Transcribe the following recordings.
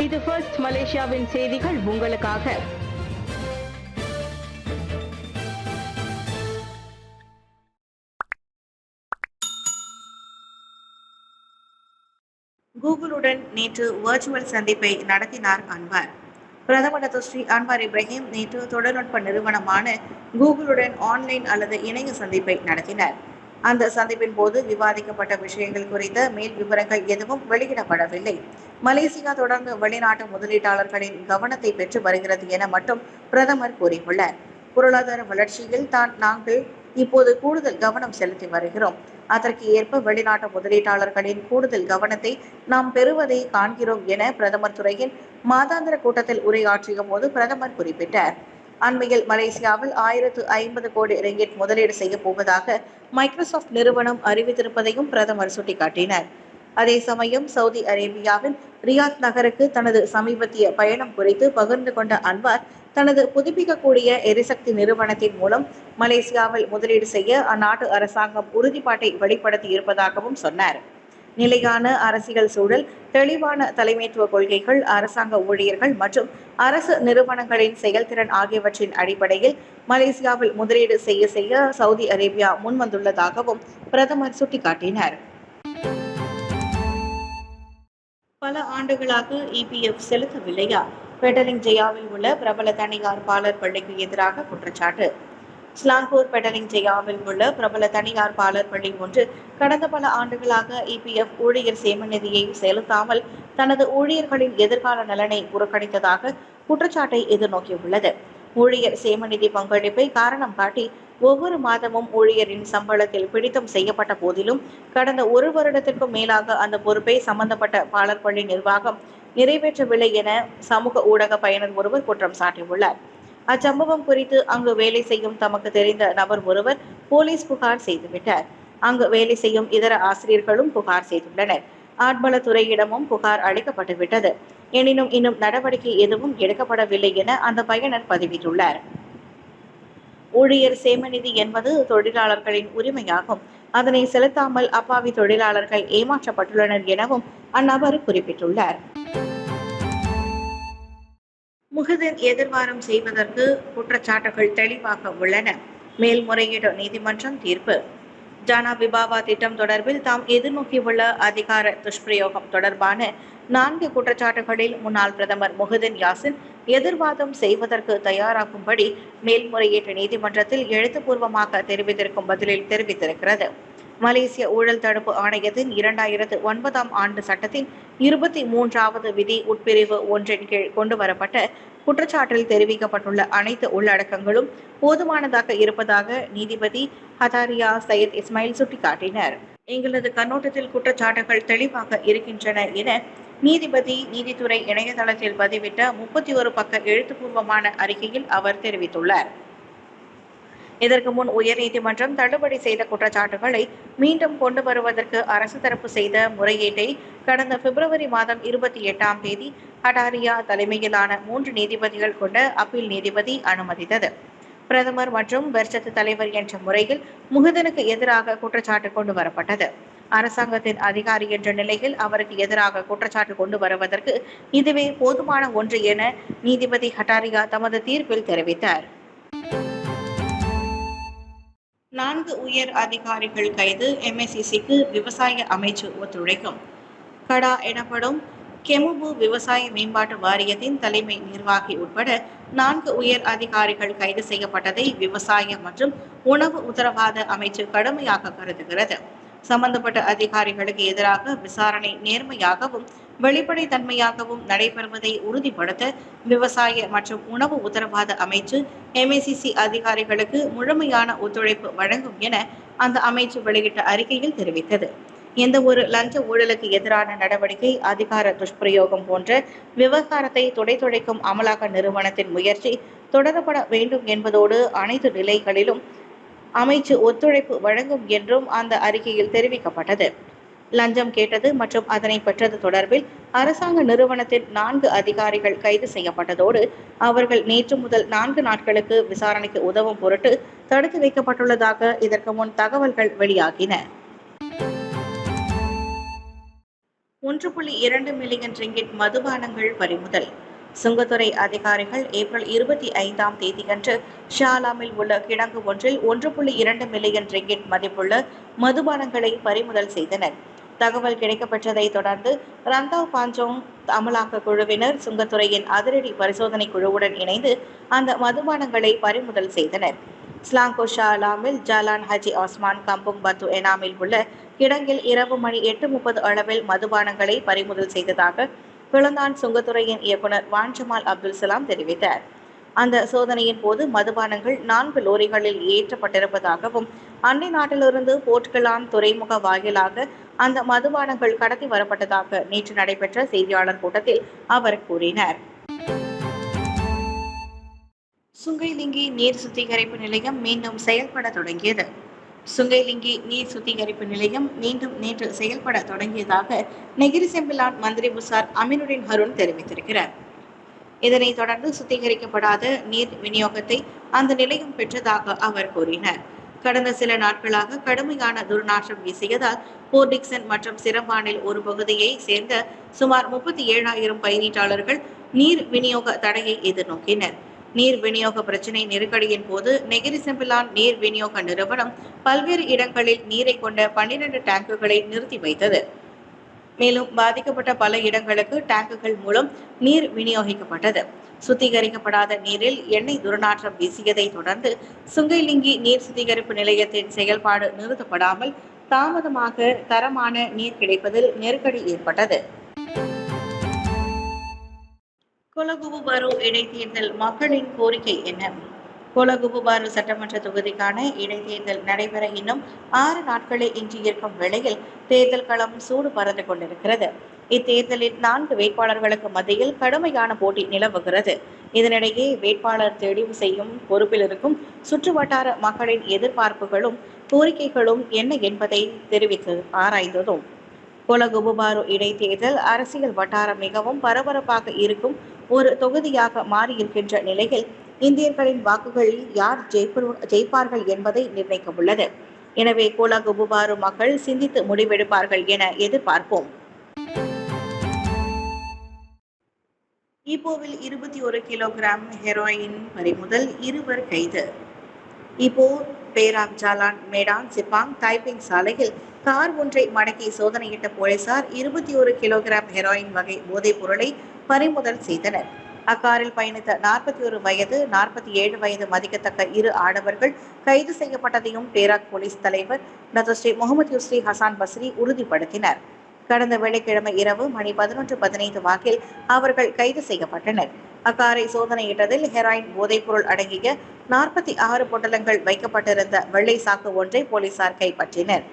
இது ஃபர்ஸ்ட் மலேசியாவின் செய்திகள் உங்களுக்காக. கூகுளுடன் நேற்று வர்ச்சுவல் சந்திப்பை நடத்தினார் அன்வார். பிரதமர் ஸ்ரீ அன்வார் இப்ராஹிம் நேற்று தொழில்நுட்ப நிறுவனமான கூகுளுடன் ஆன்லைன் அல்லது இணைய சந்திப்பை நடத்தினர். அந்த சந்திப்பின் போது விவாதிக்கப்பட்ட விஷயங்கள் குறித்த மேல் விவரங்கள் எதுவும் வெளியிடப்படவில்லை. மலேசியா தொடர்ந்து வெளிநாட்டு முதலீட்டாளர்களின் கவனத்தை பெற்று வருகிறது என மட்டும் பிரதமர் கூறியுள்ளார். பொருளாதார வளர்ச்சியில் நாங்கள் இப்போது கூடுதல் கவனம் செலுத்தி வருகிறோம். அதற்கு ஏற்ப வெளிநாட்டு முதலீட்டாளர்களின் கூடுதல் கவனத்தை நாம் பெறுவதை காண்கிறோம் என பிரதமர் துறையின் மாதாந்திர கூட்டத்தில் உரையாற்றிய போது பிரதமர் குறிப்பிட்டார். அண்மையில் மலேசியாவில் 1050 கோடி ரிங்கிட் முதலீடு செய்ய போவதாக மைக்ரோசாப்ட் நிறுவனம் அறிவித்திருப்பதையும் பிரதமர் சுட்டிக்காட்டினார். அதே சமயம் சவுதி அரேபியாவின் ரியாத் நகருக்கு தனது சமீபத்திய பயணம் குறித்து பகிர்ந்து கொண்ட அன்வார், தனது புதுப்பிக்கக்கூடிய எரிசக்தி நிறுவனத்தின் மூலம் மலேசியாவில் முதலீடு செய்ய அந்நாட்டு அரசாங்கம் உறுதிப்பாட்டை வெளிப்படுத்தி இருப்பதாகவும் சொன்னார். நிலையான அரசியல் சூழல், தெளிவான தலைமைத்துவ கொள்கைகள், அரசாங்க ஊழியர்கள் மற்றும் அரசு நிறுவனங்களின் செயல்திறன் ஆகியவற்றின் அடிப்படையில் மலேசியாவில் முதலீடு செய்ய சவுதி அரேபியா முன்வந்துள்ளதாகவும் பிரதமர் சுட்டிக்காட்டினார். பல ஆண்டுகளாக இபிஎஃப் செலுத்தவில்லையா? பெடலிங் ஜெயாவில் உள்ள பிரபல தனியார் பாலர் பள்ளிக்கு எதிராக குற்றச்சாட்டு. ஸ்லாங்கூர் பெடலிங் ஜெயாவில் உள்ள பிரபல தனியார் பாலர் பள்ளி ஒன்று கடந்த பல ஆண்டுகளாக இபிஎஃப் ஊழியர் சேம நிதியை செலுத்தாமல் தனது ஊழியர்களின் எதிர்கால நலனை புறக்கணித்ததாக குற்றச்சாட்டை எதிர்நோக்கியுள்ளது. ஊழியர் சேம நிதி பங்களிப்பை காரணம் காட்டி ஒவ்வொரு மாதமும் ஊழியரின் சம்பளத்தில் பிடித்தம் செய்யப்பட்ட போதிலும் கடந்த 1 வருடத்திற்கும் மேலாக அந்த பொறுப்பை சம்பந்தப்பட்ட பாலர் பள்ளி நிர்வாகம் நிறைவேற்றவில்லை என சமூக ஊடக பயனர் ஒருவர் குற்றம் சாட்டியுள்ளார். அச்சம்பவம் குறித்து அங்கு வேலை செய்யும் தமக்கு தெரிந்த நபர் ஒருவர் போலீஸ் புகார் செய்துவிட்டார். அங்கு வேலை செய்யும் இதர ஆசிரியர்களும் புகார் செய்துள்ளனர். ஆட்பலத்துறையிடமும் புகார் அளிக்கப்பட்டுவிட்டது. எனினும் இன்னும் நடவடிக்கை எதுவும் எடுக்கப்படவில்லை என அந்த பயனர் பதிவிட்டுள்ளார். ஊழியர் சேமநிதி என்பது தொழிலாளர்களின் உரிமையாகும். அதனை செலுத்தாமல் அப்பாவி தொழிலாளர்கள் ஏமாற்றப்பட்டுள்ளனர் எனவும் அந்நபர் குறிப்பிட்டுள்ளார். முஹிதீன் எதிர்வாரம் செய்வதற்கு குற்றச்சாட்டுகள் தெளிவாக உள்ளன. மேல்முறையீடு நீதிமன்றம் தீர்ப்பு. ஜானா விபாவா திட்டம் தொடர்பில் தாம் எதிர்நோக்கியுள்ள அதிகார துஷ்பிரயோகம் தொடர்பான 4 குற்றச்சாட்டுகளில் முன்னாள் பிரதமர் முஹிதீன் யாசின் எதிர்வாதம் செய்வதற்கு தயாராகும்படி மேல்முறையீட்டு நீதிமன்றத்தில் எழுத்துப்பூர்வமாக தெரிவித்திருக்கும் பதிலில் தெரிவித்திருக்கிறது. மலேசிய ஊழல் தடுப்பு ஆணையத்தின் 2009ஆம் ஆண்டு சட்டத்தின் 23வது விதி உட்பிரிவு 1 கீழ் கொண்டுவரப்பட்ட குற்றச்சாட்டில் தெரிவிக்கப்பட்டுள்ள அனைத்து உள்ளடக்கங்களும் போதுமானதாக இருப்பதாக நீதிபதி ஹதாரியா சையத் இஸ்மாயில் சுட்டிக்காட்டினர். எங்களது கண்ணோட்டத்தில் குற்றச்சாட்டுகள் தெளிவாக இருக்கின்றன என நீதிபதி நீதித்துறை இணையதளத்தில் பதிவிட்ட 31 பக்க எழுத்துப்பூர்வமான அறிக்கையில் அவர் தெரிவித்துள்ளார். இதற்கு முன் உயர்நீதிமன்றம் தள்ளுபடி செய்த குற்றச்சாட்டுகளை மீண்டும் கொண்டு வருவதற்கு அரசு தரப்பு செய்த முறையீட்டை கடந்த பிப்ரவரி மாதம் 28ஆம் தேதி ஹடாரியா தலைமையிலான 3 நீதிபதிகள் கொண்ட அப்பீல் நீதிபதி அனுமதித்தது. பிரதமர் மற்றும் பெர்சத்து தலைவர் என்ற முறையில் முஹிதீனுக்கு எதிராக குற்றச்சாட்டு கொண்டு வரப்பட்டது. அரசாங்கத்தின் அதிகாரி என்ற நிலையில் அவருக்கு எதிராக குற்றச்சாட்டு கொண்டு வருவதற்கு இதுவே போதுமான ஒன்று என நீதிபதி ஹடாரியா தமது தீர்ப்பில் தெரிவித்தார். 4 உயர் அதிகாரிகள் கைது. MACCக்கு விவசாய அமைச்சு ஒத்துழைக்கும். கடா எனப்படும் கெமுபு விவசாய மேம்பாட்டு வாரியத்தின் தலைமை நிர்வாகி உட்பட 4 உயர் அதிகாரிகள் கைது செய்யப்பட்டதை விவசாய மற்றும் உணவு உத்தரவாத அமைச்சு கடுமையாக கருதுகிறது. சம்பந்தப்பட்ட அதிகாரிகளுக்கு எதிராக விசாரணை நேர்மையாகவும் வெளிப்படைத்தன்மையாகவும் நடைபெறுவதை உறுதிப்படுத்த விவசாய மற்றும் உணவு உத்தரவாத அமைச்சு MACC அதிகாரிகளுக்கு முழுமையான ஒத்துழைப்பு வழங்கும் என அந்த அமைச்சு வெளியிட்ட அறிக்கையில் தெரிவித்தது. எந்த ஒரு லஞ்ச ஊழலுக்கு எதிரான நடவடிக்கை, அதிகார துஷ்பிரயோகம் போன்ற விவகாரத்தை துடைக்கும் அமலாக்க நிறுவனத்தின் முயற்சி தொடரப்பட வேண்டும் என்பதோடு அனைத்து நிலைகளிலும் அமைச்சு ஒத்துழைப்பு வழங்கும் என்றும் அந்த அறிக்கையில் தெரிவிக்கப்பட்டது. லஞ்சம் கேட்டது மற்றும் அதனை பெற்றது தொடர்பில் அரசாங்க நிறுவனத்தின் 4 அதிகாரிகள் கைது செய்யப்பட்டதோடு அவர்கள் நேற்று முதல் 4 நாட்களுக்கு விசாரணைக்கு உதவும் பொருட்டு தடுத்து வைக்கப்பட்டுள்ளதாக இதற்கு முன் தகவல்கள் வெளியாகின. 1.2 மில்லியன் ரிங்கிட் மதுபானங்கள் பறிமுதல். சுங்கத்துறை அதிகாரிகள் ஏப்ரல் 25ஆம் தேதியன்று ஷாலாமில் உள்ள கிடங்கு ஒன்றில் 1.2 மில்லியன் ரிங்கிட் மதிப்புள்ள மதுபானங்களை பறிமுதல் செய்தனர். தகவல் கிடைக்கப்பெற்றதை தொடர்ந்து ரந்தாவ் பாஞ்சோங் அமலாக்க குழுவினர் சுங்கத்துறையின் அதிரடி பரிசோதனை குழுவுடன் இணைந்து அந்த மதுபானங்களை பறிமுதல் செய்தனர். ஸ்லாங்கோ ஷாலாமில் ஜலான் ஹஜி ஆஸ்மான் கம்புங் பத்து எனாமில் உள்ள கிடங்கில் இரவு மணி 8:30 அளவில் மதுபானங்களை பறிமுதல் செய்ததாக பிளந்தான் சுங்கத்துறையின் இயக்குனர் வான் ஜமால் அப்துல் சலாம் தெரிவித்தார். அந்த சோதனையின் போது மதுபானங்கள் 4 லோரிகளில் ஏற்றப்பட்டிருப்பதாகவும் அண்டை நாட்டிலிருந்து போர்ட்கிலான் துறைமுக வாயிலாக அந்த மதுபானங்கள் கடத்தி வரப்பட்டதாக நேற்று நடைபெற்ற செய்தியாளர் கூட்டத்தில் அவர் கூறினார். சுங்கைலிங்கி நீர் சுத்திகரிப்பு நிலையம் மீண்டும் செயல்பட தொடங்கியது. சுங்கைலிங்கி நீர் சுத்திகரிப்பு நிலையம் மீண்டும் நேற்று செயல்பட தொடங்கியதாக நெகிரி செம்பிலான் மந்திரி புசார் அமீனுடின் ஹருன் தெரிவித்திருக்கிறார். இதனைத் தொடர்ந்து சுத்திகரிக்கப்படாத நீர் விநியோகத்தை அந்த நிலையம் பெற்றதாக அவர் கூறினார். கடந்த சில நாட்களாக கடுமையான துர்நாற்றம் வீசியதால் போர்ட் டிக்சன் மற்றும் சிரம்பானில் ஒரு பகுதியை சேர்ந்த சுமார் 37,000 பயணீட்டாளர்கள் நீர் விநியோக தடையை எதிர்நோக்கினர். நீர் விநியோக பிரச்சினை நெருக்கடியின் போது நெகிரி செம்பிலான் நீர் விநியோக நிறுவனம் பல்வேறு இடங்களில் நீரை கொண்ட 12 டேங்குகளை நிறுத்தி வைத்தது. மேலும் பாதிக்கப்பட்ட பல இடங்களுக்கு டேங்குகள் மூலம் நீர் விநியோகிக்கப்பட்டது. சுத்திகரிக்கப்படாத நீரில் எண்ணெய் துர்நாற்றம் வீசியதை தொடர்ந்து சுங்கைலிங்கி நீர் சுத்திகரிப்பு நிலையத்தின் செயல்பாடு நிறுத்தப்படாமல் தாமதமாக தரமான நீர் கிடைப்பதில் நெருக்கடி ஏற்பட்டது. கொலகுபு பாரு இடைத்தேர்தல் மக்களின் கோரிக்கை என்ன? கொலகுபு பாரு சட்டமன்ற தொகுதிக்கான இடைத்தேர்தல் நடைபெற இன்னும் 6 நாட்களே எஞ்சியிருக்கும் வேளையில் தேர்தல் களம் சூடு பறந்து கொண்டிருக்கிறது. இத்தேர்தலில் 4 வேட்பாளர்களுக்கு மத்தியில் கடுமையான போட்டி நிலவுகிறது. இதனிடையே வேட்பாளர் தெரிவு செய்யும் பொறுப்பில் இருக்கும் சுற்று வட்டார மக்களின் எதிர்பார்ப்புகளும் கோரிக்கைகளும் என்ன என்பதை தெரிவித்து ஆராய்ந்ததும் கொலகுபு பாரு இடைத்தேர்தல் அரசியல் வட்டாரம் மிகவும் பரபரப்பாக இருக்கும் ஒரு தொகுதியாக மாறியிருக்கின்ற நிலையில் இந்தியர்களின் வாக்குகளில் யார் ஜெயிப்பார்கள் என்பதை நிர்ணயிக்க உள்ளது. எனவே கொலகுபு பாரு மக்கள் சிந்தித்து முடிவெடுப்பார்கள் என எதிர்பார்ப்போம். ஈப்போவில் 21 கிலோகிராம் ஹெரோயின் பறிமுதல், 2 கைது. ஈப்போ பேராக் ஜாலான் மேடான் சிப்பாங் தைபிங் சாலையில் கார் ஒன்றை மடக்கி சோதனையிட்ட போலீசார் 21 கிலோகிராம் ஹெரோயின் வகை போதைப் பொருளை பறிமுதல் செய்தனர். அக்காரில் பயணித்த 41 வயது 47 வயது மதிக்கத்தக்க 2 ஆடவர்கள் கைது செய்யப்பட்டதையும் பேராக் போலீஸ் தலைவர் டாக்டர் ஸ்ரீ முகமது யூஸ்ரி ஹசான் பஸ்ரி உறுதிப்படுத்தினார். கடந்த வெள்ளிக்கிழமை இரவு மணி 11:15 வாக்கில் அவர்கள் கைது செய்யப்பட்டனர். அக்காரை சோதனையிட்டதில் ஹெராயின் போதைப்பொருள் அடங்கிய 46 பொட்டலங்கள் வைக்கப்பட்டிருந்த வெள்ளை சாக்கு ஒன்றை போலீசார் கைப்பற்றினர்.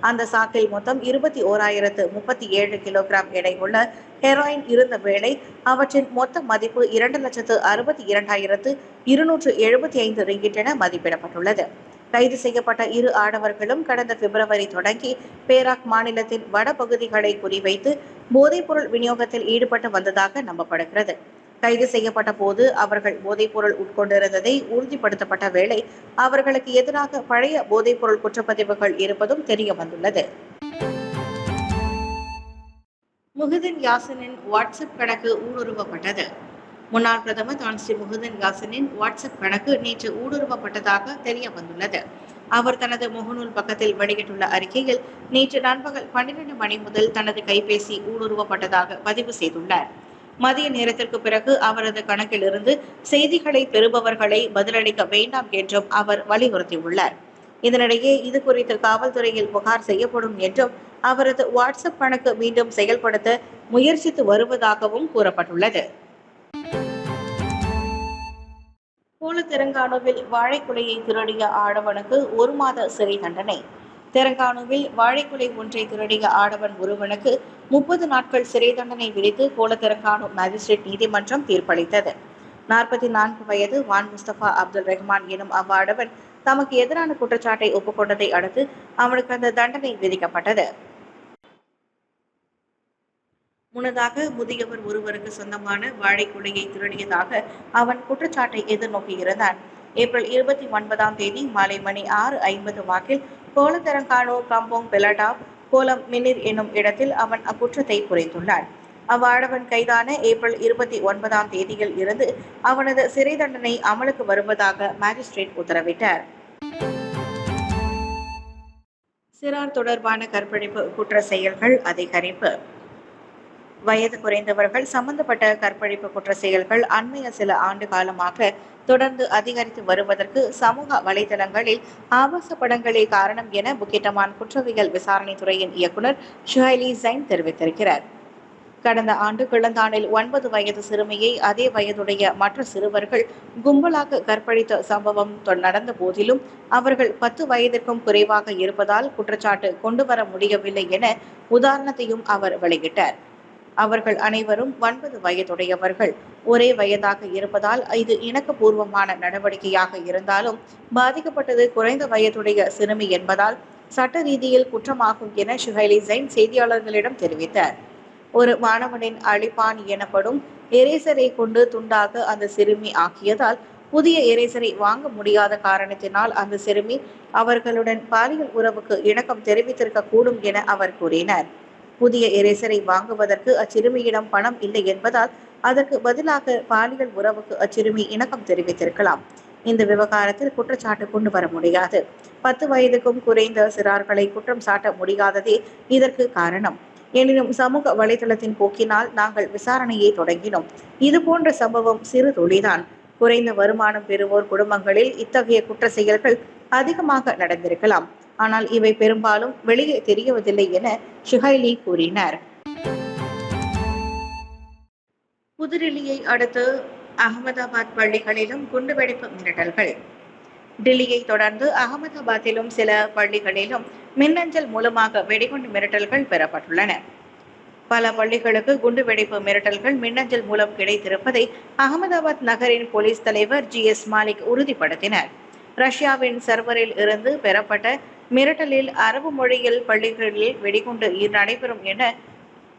அந்த சாக்கில் மொத்தம் 21,037 கிலோகிராம் எடை உள்ள ஹெராயின் இருந்த வேளை அவற்றின் மொத்த மதிப்பு 2,62,275 ரிங்கிட் என மதிப்பிடப்பட்டுள்ளது. கைது செய்யப்பட்ட 2 ஆடவர்களும் கடந்த பிப்ரவரி தொடங்கி பேராக் மாநிலத்தின் வடபகுதிகளை குறிவைத்து போதைப்பொருள் விநியோகத்தில் ஈடுபட்டு வந்ததாக நம்பப்படுகிறது. கைது செய்யப்பட்ட போது அவர்கள் போதைப்பொருள் உட்கொண்டிருந்ததை உறுதிப்படுத்தப்பட்ட வேளை அவர்களுக்கு எதிராக பழைய போதைப்பொருள் குற்றப்பதிவுகள் இருப்பதும் தெரிய வந்துள்ளது. முஹிதீன் யாசினின் வாட்ஸ்அப் கணக்கு ஊடுருவப்பட்டது. முன்னாள் பிரதமர் தான் ஸ்ரீ முஹிதீன் யாசினின் வாட்ஸ்அப் கணக்கு நேற்று ஊடுருவப்பட்டதாக தெரிய வந்துள்ளது. அவர் தனது முகநூல் பக்கத்தில் வெளியிட்டுள்ள அறிக்கையில் நேற்று நண்பகல் 12 மணி முதல் தனது கைபேசி ஊடுருவப்பட்டதாக பதிவு செய்துள்ளார். மதிய நேரத்திற்கு பிறகு அவரது கணக்கிலிருந்து செய்திகளை பெறுபவர்களை பதிலளிக்க வேண்டாம் என்றும் அவர் வலியுறுத்தியுள்ளார். இதனிடையே இது குறித்து காவல்துறையில் புகார் செய்யப்படும் என்றும் அவரது வாட்ஸ்அப் கணக்கு மீண்டும் செயல்படுத்த முயற்சித்து வருவதாகவும் கூறப்பட்டுள்ளது. போல தெலங்கானாவில் வாழைக்குலையை திருடிய ஆடவனுக்கு 1 மாத சிறை தண்டனை. தெலங்கானாவில் வாழைக்குலை ஒன்றை திருடிய ஆடவன் ஒருவனுக்கு 30 நாட்கள் சிறை தண்டனை விதித்து போல தெலங்கானா மேஜிஸ்ட்ரேட் நீதிமன்றம் தீர்ப்பளித்தது. 44 வயது வான் முஸ்தபா அப்துல் ரஹ்மான் எனும் அவ்வாடவன் தமக்கு எதிரான குற்றச்சாட்டை ஒப்புக்கொண்டதை அடுத்து அவனுக்கு அந்த தண்டனை விதிக்கப்பட்டது. முன்னதாக முதியவர் ஒருவருக்கு சொந்தமான வாழைக்குலையை திருடியதாக அவன் குற்றச்சாட்டை எதிர்நோக்கியிருந்தான். ஏப்ரல் 29ஆம் தேதி மாலை மணி 6:50 வாக்கில் போல தெலங்கானா கம்போங் பெலடா கோலம் மின்னிர் என்னும் இடத்தில் அவன் அக்குற்றத்தை புரிந்துள்ளான். அவ்வாடவன் கைதான ஏப்ரல் 29ஆம் தேதியில் இருந்து அவனது சிறை தண்டனை அமலுக்கு வருவதாக மாஜிஸ்ட்ரேட் உத்தரவிட்டார். சிறார் தொடர்பான கற்பழிப்பு குற்ற செயல்கள் அதிகரிப்பு. வயது குறைந்தவர்கள் சம்பந்தப்பட்ட கற்பழிப்பு குற்ற செயல்கள் அண்மைய சில ஆண்டு காலமாக தொடர்ந்து அதிகரித்து வருவதற்கு சமூக வலைதளங்களில் ஆபாச படங்களே காரணம் என புக்கிட்டமான் குற்றவியல் விசாரணை துறையின் இயக்குனர் ஷுஹைலி ஜைன் தெரிவித்திருக்கிறார். கடந்த ஆண்டு கிளந்தானில் 9 வயது சிறுமியை அதே வயதுடைய மற்ற சிறுவர்கள் கும்பலாக கற்பழித்த சம்பவம் நடந்த போதிலும் அவர்கள் 10 வயதிற்கும் குறைவாக இருப்பதால் குற்றச்சாட்டு கொண்டு வர முடியவில்லை என உதாரணத்தையும் அவர் வெளியிட்டார். அவர்கள் அனைவரும் 9 வயதுடையவர்கள். ஒரே வயதாக இருப்பதால் இது இணக்கபூர்வமான நடவடிக்கையாக இருந்தாலும் பாதிக்கப்பட்டது குறைந்த வயதுடைய சிறுமி என்பதால் சட்ட ரீதியில் குற்றமாகும் என ஷுஹைலி ஜைன் செய்தியாளர்களிடம் தெரிவித்தார். ஒரு மாணவனின் அழிப்பான் எனப்படும் எரேசரை கொண்டு துண்டாக அந்த சிறுமி ஆக்கியதால் புதிய எரேசரை வாங்க முடியாத காரணத்தினால் அந்த சிறுமி அவர்களுடன் பாலியல் உறவுக்கு இணக்கம் தெரிவித்திருக்க கூடும் என அவர் கூறினார். புதிய எரேசரை வாங்குவதற்கு அச்சிறுமியிடம் பணம் இல்லை என்பதால் அதற்கு பதிலாக பாலியல் உறவுக்கு அச்சிறுமி இணக்கம் தெரிவித்திருக்கலாம். இந்த விவகாரத்தில் குற்றச்சாட்டு கொண்டு வர முடியாது. 10 வயதுக்கும் குறைந்த சிறார்களை குற்றம் சாட்ட முடியாததே இதற்கு காரணம். எனினும் சமூக வலைதளத்தின் போக்கினால் நாங்கள் விசாரணையை தொடங்கினோம். இது போன்ற சம்பவம் சிறு துளிதான். குறைந்த வருமானம் பெறுவோர் குடும்பங்களில் இத்தகைய குற்ற செயல்கள் அதிகமாக நடந்திருக்கலாம். ஆனால் இவை பெரும்பாலும் வெளியே தெரியவதில்லை என ஷுஹைலி கூறினார். புதுடில்லியை அடுத்து அகமதாபாத் பள்ளிகளிலும் குண்டுவெடிப்பு மிரட்டல்கள். டில்லியை தொடர்ந்து அகமதாபாத்திலும் சில பள்ளிகளிலும் மின்னஞ்சல் மூலமாக வெடிகுண்டு மிரட்டல்கள் பெறப்பட்டுள்ளன. பல பள்ளிகளுக்கு குண்டுவெடிப்பு மிரட்டல்கள் மின்னஞ்சல் மூலம் கிடைத்திருப்பதை அகமதாபாத் நகரின் போலீஸ் தலைவர் GS மாலிக் உறுதிப்படுத்தினார். ரஷ்யாவின் சர்வரில் இருந்து பெறப்பட்ட மிரட்டலில் அரபு மொழியில் பள்ளிகளில் வெடிகுண்டு நடைபெறும் என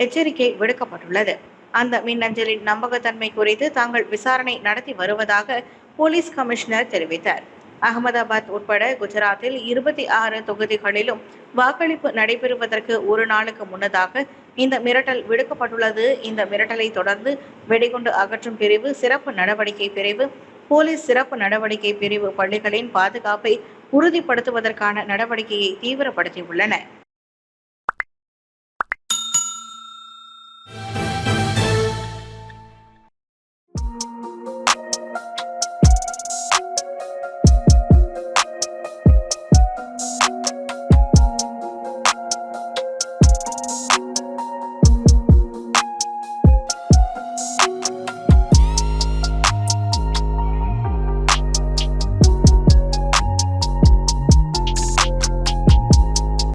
எச்சரிக்கை விடுக்கப்பட்டுள்ளது. அந்த மின்னஞ்சலின் நம்பகத்தன்மை குறித்து தாங்கள் விசாரணை நடத்தி வருவதாக போலீஸ் கமிஷனர் தெரிவித்தார். அகமதாபாத் உட்பட குஜராத்தில் 26 தொகுதிகளிலும் வாக்களிப்பு நடைபெறுவதற்கு ஒரு நாளுக்கு முன்னதாக இந்த மிரட்டல் விடுக்கப்பட்டுள்ளது. இந்த மிரட்டலை தொடர்ந்து வெடிகுண்டு அகற்றும் பிரிவு, சிறப்பு நடவடிக்கை பிரிவு, போலீஸ் சிறப்பு நடவடிக்கை பிரிவு பள்ளிகளின் பாதுகாப்பை உறுதிப்படுத்துவதற்கான நடவடிக்கையை தீவிரப்படுத்தியுள்ளன.